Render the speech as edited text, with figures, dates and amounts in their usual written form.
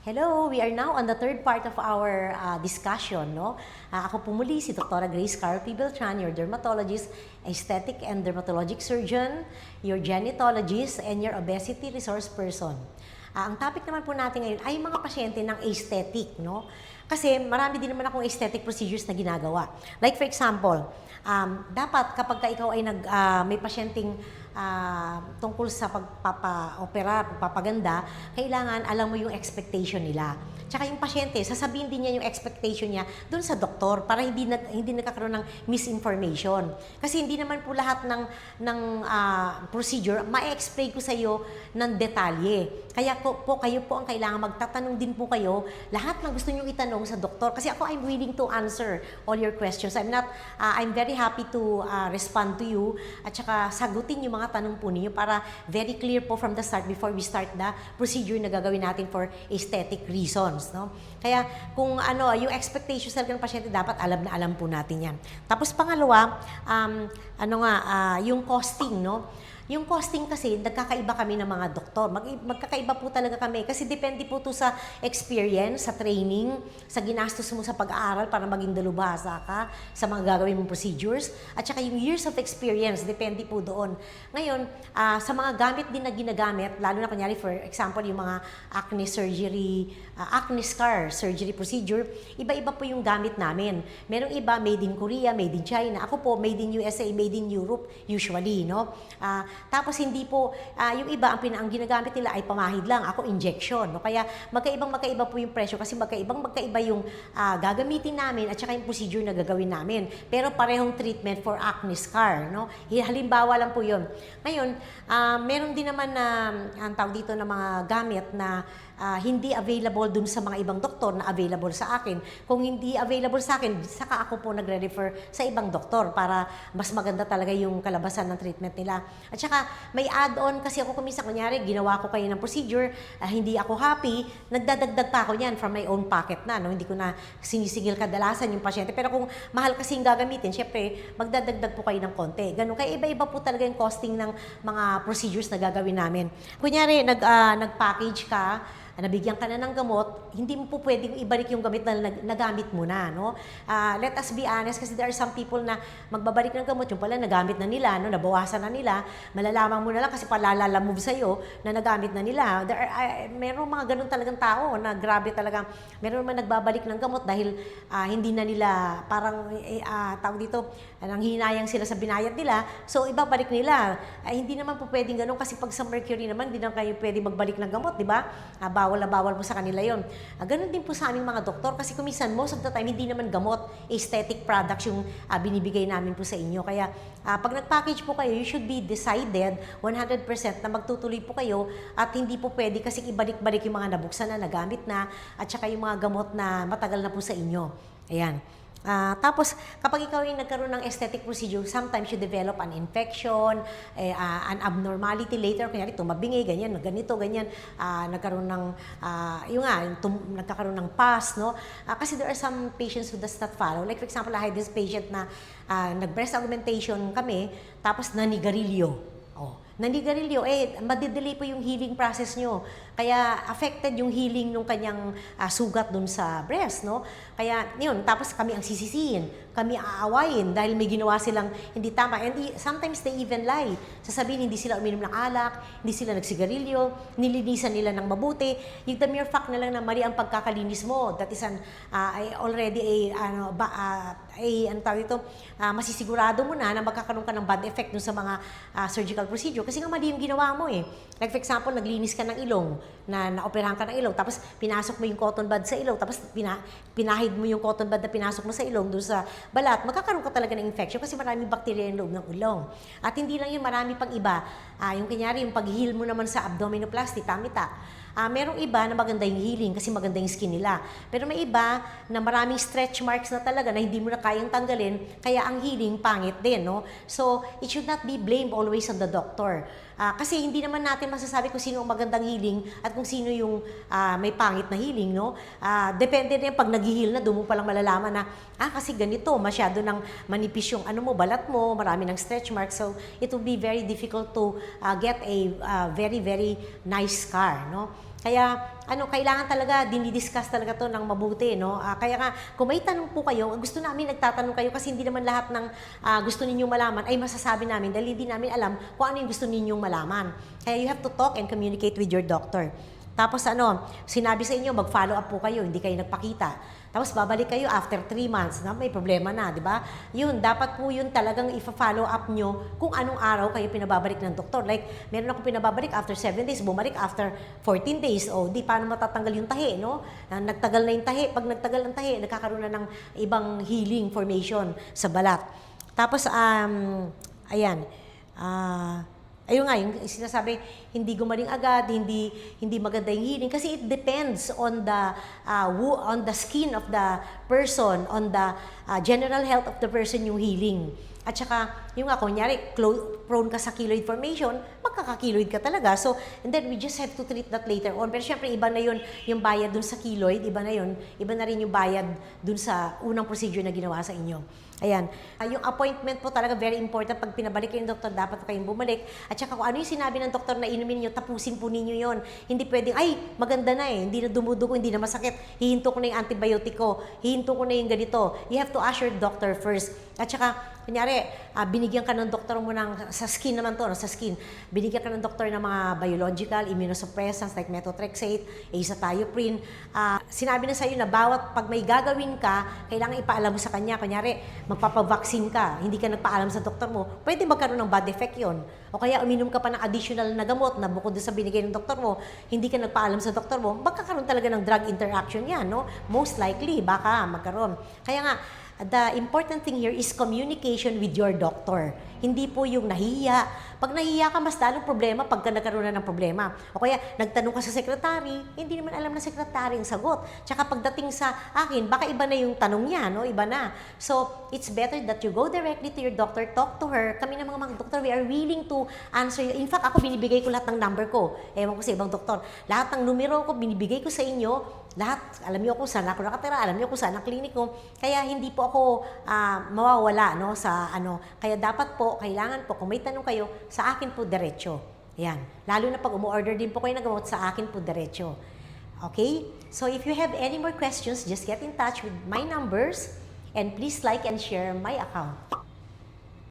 Hello, we are now on the third part of our discussion. No? Ako po muli si Dr. Grace Carl P. Beltran, your dermatologist, aesthetic and dermatologic surgeon, your genetologist, and your obesity resource person. Ang topic naman po natin ngayon ay mga pasyente ng aesthetic. No? Kasi marami din naman akong aesthetic procedures na ginagawa. Like for example, dapat kapag ikaw ay may pasyenteng tungkol sa pagpapa-opera, pagpapaganda, kailangan alam mo yung expectation nila. Tsaka yung pasyente, sasabihin din niya yung expectation niya dun sa doktor para hindi nagkakaroon ng misinformation. Kasi hindi naman po lahat ng procedure ma-explain ko sa iyo ng detalye. Kaya kayo po ang kailangan magtatanong din po kayo lahat ng gusto niyo itanong sa doktor. Kasi ako, I'm willing to answer all your questions. I'm very happy to respond to you at saka sagutin yung mga tanong po ninyo para very clear po from the start before we start the procedure na gagawin natin for aesthetic reasons. No? Kaya kung yung expectations talaga ng pasyente, dapat alam na alam po natin yan. Tapos pangalawa, yung costing, no? Yung costing kasi, nagkakaiba kami ng mga doktor. Magkakaiba po talaga kami kasi depende po to sa experience, sa training, sa ginastos mo sa pag-aaral para maging dalubhasa ka sa mga gagawin mong procedures, at saka yung years of experience, depende po doon. Ngayon, sa mga gamit din na ginagamit, lalo na kunyari for example, yung mga acne surgery, acne scar surgery procedure, iba-iba po yung gamit namin. Merong iba made in Korea, made in China. Ako po, made in USA, made in Europe, usually, no? Tapos hindi po, yung iba, ang ginagamit nila ay pamahid lang, ako injection. No? Kaya magkaiba po yung presyo kasi magkaiba yung gagamitin namin at saka yung procedure na gagawin namin. Pero parehong treatment for acne scar. No? Halimbawa lang po yun. Ngayon, meron din naman na, ang tawag dito na mga gamit na hindi available dun sa mga ibang doktor na available sa akin. Kung hindi available sa akin, saka ako po nagre-refer sa ibang doktor para mas maganda talaga yung kalabasan ng treatment nila. At saka may add-on kasi ako kumisa, kunyari, ginawa ko kayo ng procedure, hindi ako happy, nagdadagdag pa ako niyan from my own pocket na. No? Hindi ko na sinisigil kadalasan yung pasyente. Pero kung mahal kasi yung gagamitin, syempre, magdadagdag po kayo ng konti. Ganun. Kaya iba-iba po talaga yung costing ng mga procedures na gagawin namin. Kunyari, nag-package ka, nabigyan ka na ng gamot, hindi mo po pwedeng ibalik yung gamit na nagamit mo na, no? Let us be honest kasi there are some people na magbabalik ng gamot, yung pala nagamit na nila, no? Nabawasan na nila, malalaman mo na lang kasi palalalamove sa'yo na nagamit na nila. Meron mga ganun talagang tao na grabe talaga. Meron naman nagbabalik ng gamot dahil hindi na nila, parang tawag dito, nanghihinayang sila sa binayad nila, so ibabalik nila. Hindi naman po pwedeng ganun kasi pag sa Mercury naman, hindi na kayo pwede magbalik ng gamot, di ba? Bawal na bawal po sa kanila yon. Ganun din po sa aming mga doktor kasi kumisan most of the time hindi naman gamot, aesthetic products yung binibigay namin po sa inyo. Kaya pag nag-package po kayo, you should be decided 100% na magtutuloy po kayo at hindi po pwede kasi ibalik-balik yung mga nabuksan na, nagamit na at saka yung mga gamot na matagal na po sa inyo. Ayan. Tapos, kapag ikaw yung nagkaroon ng aesthetic procedure, sometimes you develop an infection, an abnormality later, kunyari tumabingi, ganyan, ganito, ganyan, nagkaroon ng, nagkakaroon ng pus, no? Kasi there are some patients who does not follow. Like for example, I had this patient na nag-breast augmentation kami, tapos nanigarilyo. Nanigarilyo, madidelay po yung healing process nyo. Kaya affected yung healing ng kanyang sugat dun sa breast, no? Kaya yun, tapos kami ang sisisihin, kami aawayin dahil may ginawa silang hindi tama. And sometimes they even lie. Sasabihin, hindi sila uminom ng alak, hindi sila nagsigarilyo, nilinisan nila ng mabuti. Yung the mere fact na lang na mali ang pagkakalinis mo, that is masisigurado mo na magkakaroon ka ng bad effect dun sa mga surgical procedure. Kasi nga mali yung ginawa mo eh. Like for example, naglinis ka ng ilong, naoperahan ka ng ilong, tapos pinasok mo yung cotton bud sa ilong, tapos pinahid mo yung cotton bud na pinasok mo sa ilong doon sa balat, magkakaroon ka talaga ng infection kasi maraming bacteria yung loob ng ilong. At hindi lang yun, marami pang iba. Yung kanyari, yung pag-heal mo naman sa abdominoplasty, tamita. Merong iba na maganda yung healing kasi maganda yung skin nila. Pero may iba na maraming stretch marks na talaga na hindi mo na kayang tanggalin, kaya ang healing pangit din, no? So, it should not be blamed always on the doctor. Kasi hindi naman natin masasabi kung sino ang magandang healing at kung sino yung may pangit na healing, no? Depende din pag nag-heal na, doon mo palang malalaman na, kasi ganito, masyado nang manipis yung balat mo, marami ng stretch marks. So, it will be very difficult to get a very, very nice scar, no? Kaya kailangan talaga dinidiscuss talaga to ng mabuti, no? Kaya nga, kung may tanong po kayo, gusto namin nagtatanong kayo kasi hindi naman lahat ng gusto ninyong malaman ay masasabi namin dahil hindi namin alam kung ano yung gusto ninyong malaman. Kaya you have to talk and communicate with your doctor. Tapos sinabi sa inyo, mag-follow up po kayo, hindi kayo nagpakita. Tapos babalik kayo after 3 months, na may problema na, di ba? Yun, dapat po yun talagang i-follow up nyo kung anong araw kayo pinababalik ng doktor. Like, meron akong pinababalik after 7 days, bumalik after 14 days. O, di paano matatanggal yung tahi, no? Nagtagal na yung tahi. Pag nagtagal ng tahi, nagkakaroon na ng ibang healing formation sa balat. Tapos, ayan, ayun nga, yung sinasabi, hindi gumaling agad, hindi maganda yung healing kasi it depends on the skin of the person, on the general health of the person yung healing. At saka, yung nga, kunyari, prone ka sa keloid formation, magkaka-keloid ka talaga. So, and then we just have to treat that later on. Pero syempre, iba na yun yung bayad dun sa keloid, iba na yun, iba na rin yung bayad dun sa unang procedure na ginawa sa inyo. Ayan. Yung appointment po talaga very important. Pag pinabalik kayo ng doktor, dapat kayong bumalik. At saka kung ano yung sinabi ng doktor na inumin niyo, tapusin po ninyo yon. Hindi pwedeng, ay, maganda na eh. Hindi na dumudugo, hindi na masakit. Hihinto ko na yung antibiotic ko. Hihinto ko na yung ganito. You have to ask your doctor first. At saka, kunyari, binigyan ka ng doktor mo sa skin naman to, sa skin. Binigyan ka ng doktor ng mga biological, immunosuppressants like methotrexate, azathioprine. Sinabi na sa'yo na pag may gagawin ka, kailangan ipaalam mo sa kanya. Kunyari, magpapavaccine ka, hindi ka nagpaalam sa doktor mo, pwede magkaroon ng bad effect yun. O kaya uminom ka pa ng additional na gamot na bukod sa binigay ng doktor mo, hindi ka nagpaalam sa doktor mo, magkakaroon talaga ng drug interaction yan, no? Most likely, baka magkaroon. Kaya nga, the important thing here is communication with your doctor. Hindi po yung nahihiya. Pag nahihiya ka, mas lalong problema pagka nagkaroon na ng problema. O kaya, nagtanong ka sa sekretary, hindi naman alam na sekretary ang sagot. Tsaka pagdating sa akin, baka iba na yung tanong niya, no? Iba na. So, it's better that you go directly to your doctor, talk to her. Kami ng mga doktor, we are willing to answer you. In fact, ako binibigay ko lahat ng number ko. Ewan ko sa ibang doktor. Lahat ng numero ko, binibigay ko sa inyo. Lahat, alam niyo kung saan ako nakatira, alam niyo kung saan ang klinik ko. Kaya hindi po ako mawawala, no, sa Kaya dapat po, kailangan po, kung may tanong kayo, sa akin po diretso. Yan. Lalo na pag umu-order din po kayo ng gamot, sa akin po diretso. Okay? So if you have any more questions, just get in touch with my numbers and please like and share my account.